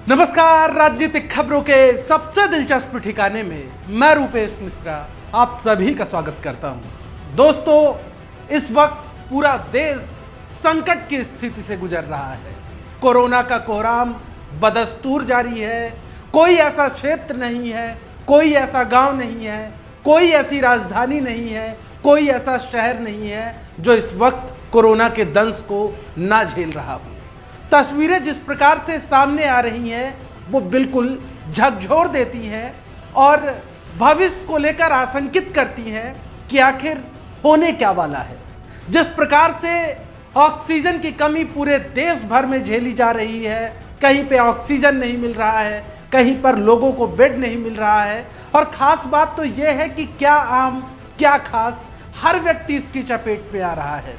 नमस्कार। राजनीतिक खबरों के सबसे दिलचस्प ठिकाने में मैं रूपेश मिश्रा आप सभी का स्वागत करता हूं। दोस्तों, इस वक्त पूरा देश संकट की स्थिति से गुजर रहा है। कोरोना का कोहराम बदस्तूर जारी है। कोई ऐसा क्षेत्र नहीं है, कोई ऐसा गांव नहीं है, कोई ऐसी राजधानी नहीं है, कोई ऐसा शहर नहीं है जो इस वक्त कोरोना के दंश को ना झेल रहा हो। तस्वीरें जिस प्रकार से सामने आ रही हैं वो बिल्कुल झकझोर देती हैं और भविष्य को लेकर आशंकित करती हैं कि आखिर होने क्या वाला है। जिस प्रकार से ऑक्सीजन की कमी पूरे देश भर में झेली जा रही है, कहीं पे ऑक्सीजन नहीं मिल रहा है, कहीं पर लोगों को बेड नहीं मिल रहा है। और ख़ास बात तो यह है कि क्या आम क्या खास, हर व्यक्ति इसकी चपेट में आ रहा है।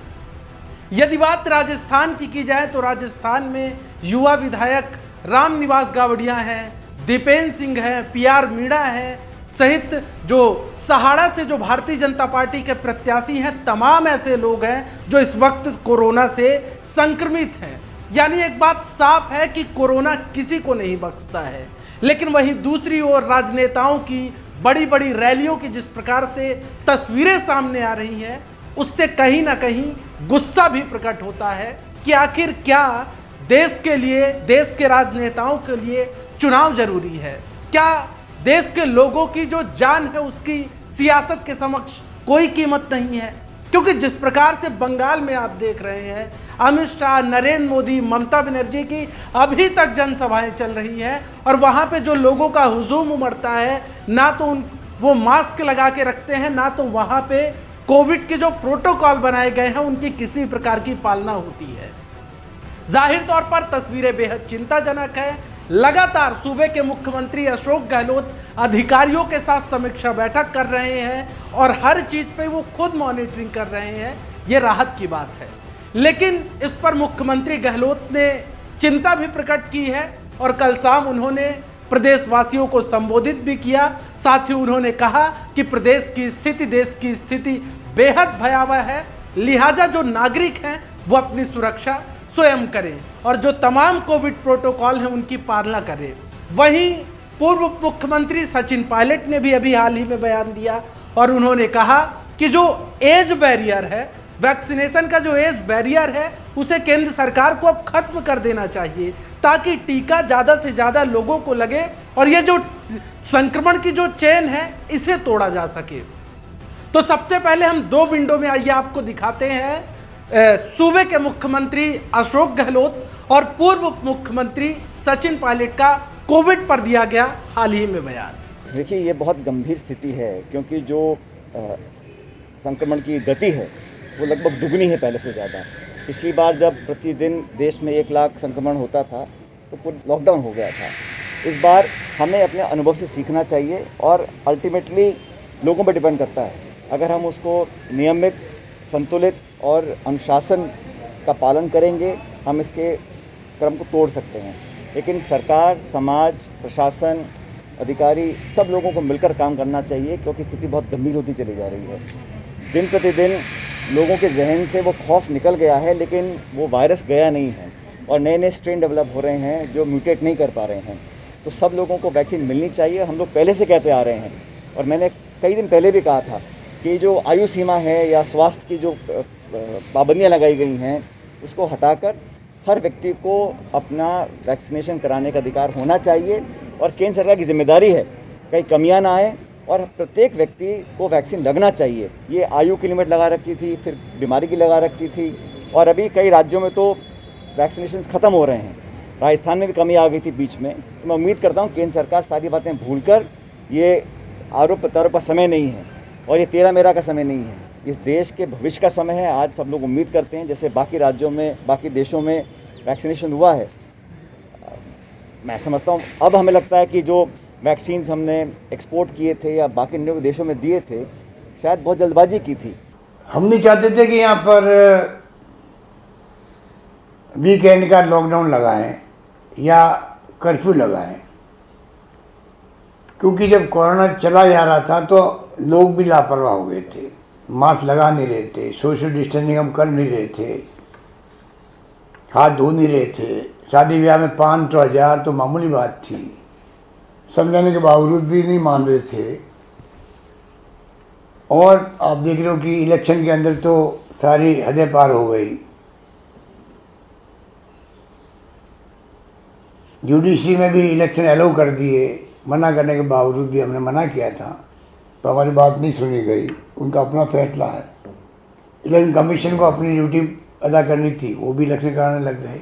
यदि बात राजस्थान की जाए तो राजस्थान में युवा विधायक रामनिवास गावड़िया हैं, दीपेंद्र सिंह हैं, पीआर मीणा हैं, सहित जो सहाड़ा से जो भारतीय जनता पार्टी के प्रत्याशी हैं, तमाम ऐसे लोग हैं जो इस वक्त कोरोना से संक्रमित हैं। यानी एक बात साफ है कि कोरोना किसी को नहीं बख्शता है। लेकिन वहीं दूसरी ओर राजनेताओं की बड़ी बड़ी रैलियों की जिस प्रकार से तस्वीरें सामने आ रही हैं, उससे कहीं ना कहीं गुस्सा भी प्रकट होता है कि आखिर क्या देश के लिए, देश के राजनेताओं के लिए चुनाव जरूरी है? क्या देश के लोगों की जो जान है उसकी सियासत के समक्ष कोई कीमत नहीं है? क्योंकि जिस प्रकार से बंगाल में आप देख रहे हैं, अमित शाह, नरेंद्र मोदी, ममता बनर्जी की अभी तक जनसभाएं चल रही हैं और वहां पे जो लोगों का हुजूम उमड़ता है, ना तो वो मास्क लगा के रखते हैं, ना तो वहां पे कोविड के जो प्रोटोकॉल बनाए गए हैं उनकी किसी प्रकार की पालना होती है। जाहिर तौर पर तस्वीरें बेहद चिंताजनक है। लगातार सूबे के मुख्यमंत्री अशोक गहलोत अधिकारियों के साथ समीक्षा बैठक कर रहे हैं और हर चीज पे वो खुद मॉनिटरिंग कर रहे हैं। ये राहत की बात है। लेकिन इस पर मुख्यमंत्री गहलोत ने चिंता भी प्रकट की है और कल शाम उन्होंने प्रदेशवासियों को संबोधित भी किया। साथ ही उन्होंने कहा कि प्रदेश की स्थिति, देश की स्थिति बेहद भयावह है, लिहाजा जो नागरिक हैं वो अपनी सुरक्षा स्वयं करें और जो तमाम कोविड प्रोटोकॉल हैं उनकी पालना करें। वहीं पूर्व मुख्यमंत्री सचिन पायलट ने भी अभी हाल ही में बयान दिया और उन्होंने कहा कि जो एज बैरियर है, वैक्सीनेशन का जो एज बैरियर है, उसे केंद्र सरकार को अब खत्म कर देना चाहिए ताकि टीका ज़्यादा से ज़्यादा लोगों को लगे और ये जो संक्रमण की जो चेन है इसे तोड़ा जा सके। तो सबसे पहले हम दो विंडो में आइए आपको दिखाते हैं सूबे के मुख्यमंत्री अशोक गहलोत और पूर्व मुख्यमंत्री सचिन पायलट का कोविड पर दिया गया हाल ही में बयान। देखिए, ये बहुत गंभीर स्थिति है क्योंकि जो संक्रमण की गति है वो लगभग दुगनी है पहले से ज़्यादा। पिछली बार जब प्रतिदिन देश में 1 लाख संक्रमण होता था तो पूरा लॉकडाउन हो गया था। इस बार हमें अपने अनुभव से सीखना चाहिए और अल्टीमेटली लोगों पर डिपेंड करता है। अगर हम उसको नियमित, संतुलित और अनुशासन का पालन करेंगे, हम इसके क्रम को तोड़ सकते हैं। लेकिन सरकार, समाज, प्रशासन, अधिकारी, सब लोगों को मिलकर काम करना चाहिए क्योंकि स्थिति बहुत गंभीर होती चली जा रही है। दिन प्रतिदिन लोगों के जहन से वो खौफ निकल गया है, लेकिन वो वायरस गया नहीं है और नए नए स्ट्रेन डेवलप हो रहे हैं जो म्यूटेट नहीं कर पा रहे हैं। तो सब लोगों को वैक्सीन मिलनी चाहिए। हम लोग पहले से कहते आ रहे हैं और मैंने कई दिन पहले भी कहा था कि जो आयु सीमा है या स्वास्थ्य की जो पाबंदियाँ लगाई गई हैं उसको हटाकर हर व्यक्ति को अपना वैक्सीनेशन कराने का अधिकार होना चाहिए और केंद्र सरकार की जिम्मेदारी है कहीं कमियाँ ना आए और प्रत्येक व्यक्ति को वैक्सीन लगना चाहिए। ये आयु की लिमिट लगा रखी थी, फिर बीमारी की लगा रखी थी और अभी कई राज्यों में तो वैक्सीनेशन ख़त्म हो रहे हैं। राजस्थान में भी कमी आ गई थी बीच में। तो मैं उम्मीद करता हूँ केंद्र सरकार सारी बातें भूलकर, ये आरोप प्रत्यारोप का समय नहीं है और ये तेरा मेरा का समय नहीं है, इस देश के भविष्य का समय है। आज सब लोग उम्मीद करते हैं जैसे बाकी राज्यों में, बाकी देशों में वैक्सीनेशन हुआ है। मैं समझता हूँ अब हमें लगता है कि जो वैक्सीन्स हमने एक्सपोर्ट किए थे या बाकी अन्य देशों में दिए थे, शायद बहुत जल्दबाजी की थी। हम नहीं चाहते थे कि यहाँ पर वीकेंड का लॉकडाउन लगाएं या कर्फ्यू लगाएं, क्योंकि जब कोरोना चला जा रहा था तो लोग भी लापरवाह हो गए थे, मास्क लगा नहीं रहे थे, सोशल डिस्टेंसिंग हम कर नहीं रहे थे। हाथ धो नहीं रहे थे। शादी ब्याह में 500,000 तो मामूली बात थी, समझाने के बावजूद भी नहीं मान रहे थे। और आप देख रहे हो कि इलेक्शन के अंदर तो सारी हदें पार हो गई। जुडिशरी में भी इलेक्शन अलाउ कर दिए, मना करने के बावजूद भी हमने मना किया था तो हमारी बात नहीं सुनी गई। उनका अपना फैसला है। इलेक्शन कमीशन को अपनी ड्यूटी अदा करनी थी, वो भी इलेक्शन कराने लग गए।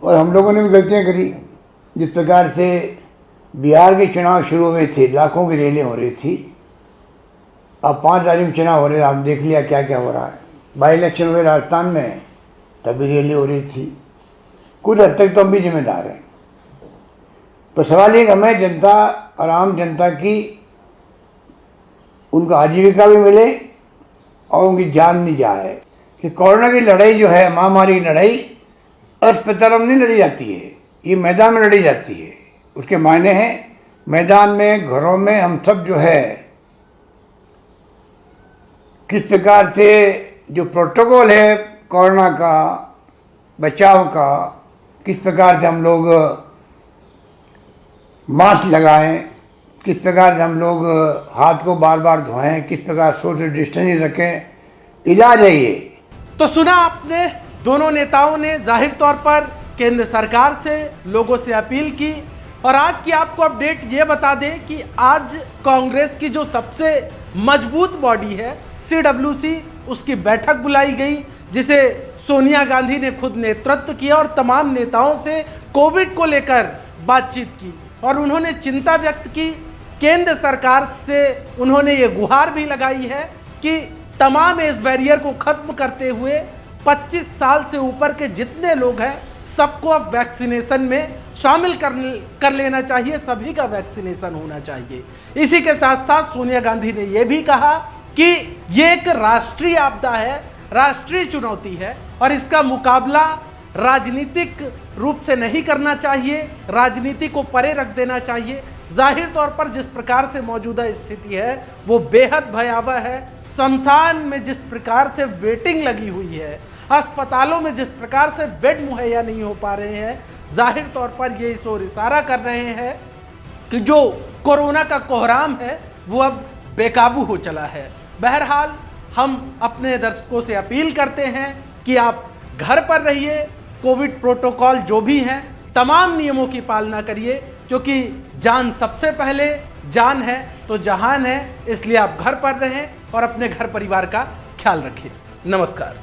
और हम लोगों ने भी गलतियाँ करी। जिस प्रकार से बिहार के चुनाव शुरू हुए थे, लाखों की रैलियाँ हो रही थी। अब 5 राज्यों में चुनाव हो रहे हैं, आप देख लिया क्या क्या हो रहा है। बाई इलेक्शन हुए राजस्थान में, तभी रैली हो रही थी। कुछ हद तक तो हम भी जिम्मेदार हैं। तो सवाल ये हमें जनता और आम जनता की उनको आजीविका भी मिले और उनकी जान नहीं जाए। कि कोरोना की लड़ाई जो है, महामारी की लड़ाई अस्पतालों में नहीं लड़ी जाती है, ये मैदान में लड़ी जाती है। उसके मायने हैं मैदान में, घरों में हम सब जो है किस प्रकार से जो प्रोटोकॉल है कोरोना का बचाव का, किस प्रकार से हम लोग मास्क लगाएं, किस प्रकार से हम लोग हाथ को बार बार धोएं, किस प्रकार सोशल डिस्टेंसिंग रखें, इलाज है ये। तो सुना आपने, दोनों नेताओं ने जाहिर तौर पर केंद्र सरकार से, लोगों से अपील की। और आज की आपको अपडेट ये बता दें कि आज कांग्रेस की जो सबसे मजबूत बॉडी है CWC, उसकी बैठक बुलाई गई, जिसे सोनिया गांधी ने खुद नेतृत्व किया और तमाम नेताओं से कोविड को लेकर बातचीत की। और उन्होंने चिंता व्यक्त की। केंद्र सरकार से उन्होंने ये गुहार भी लगाई है कि तमाम इस बैरियर को खत्म करते हुए 25 साल से ऊपर के जितने लोग हैं सबको अब वैक्सीनेशन में शामिल कर लेना चाहिए, सभी का वैक्सीनेशन होना चाहिए। इसी के साथ साथ सोनिया गांधी ने यह भी कहा कि ये एक राष्ट्रीय आपदा है, राष्ट्रीय चुनौती है और इसका मुकाबला राजनीतिक रूप से नहीं करना चाहिए, राजनीति को परे रख देना चाहिए। जाहिर तौर पर जिस प्रकार से मौजूदा स्थिति है वो बेहद भयावह है। शमशान में जिस प्रकार से वेटिंग लगी हुई है, अस्पतालों में जिस प्रकार से बेड मुहैया नहीं हो पा रहे हैं, जाहिर तौर पर ये इस ओर इशारा कर रहे हैं कि जो कोरोना का कोहराम है वो अब बेकाबू हो चला है। बहरहाल हम अपने दर्शकों से अपील करते हैं कि आप घर पर रहिए, कोविड प्रोटोकॉल जो भी हैं तमाम नियमों की पालना करिए, क्योंकि जान सबसे पहले, जान है तो जहान है। इसलिए आप घर पर रहें और अपने घर परिवार का ख्याल रखें। नमस्कार।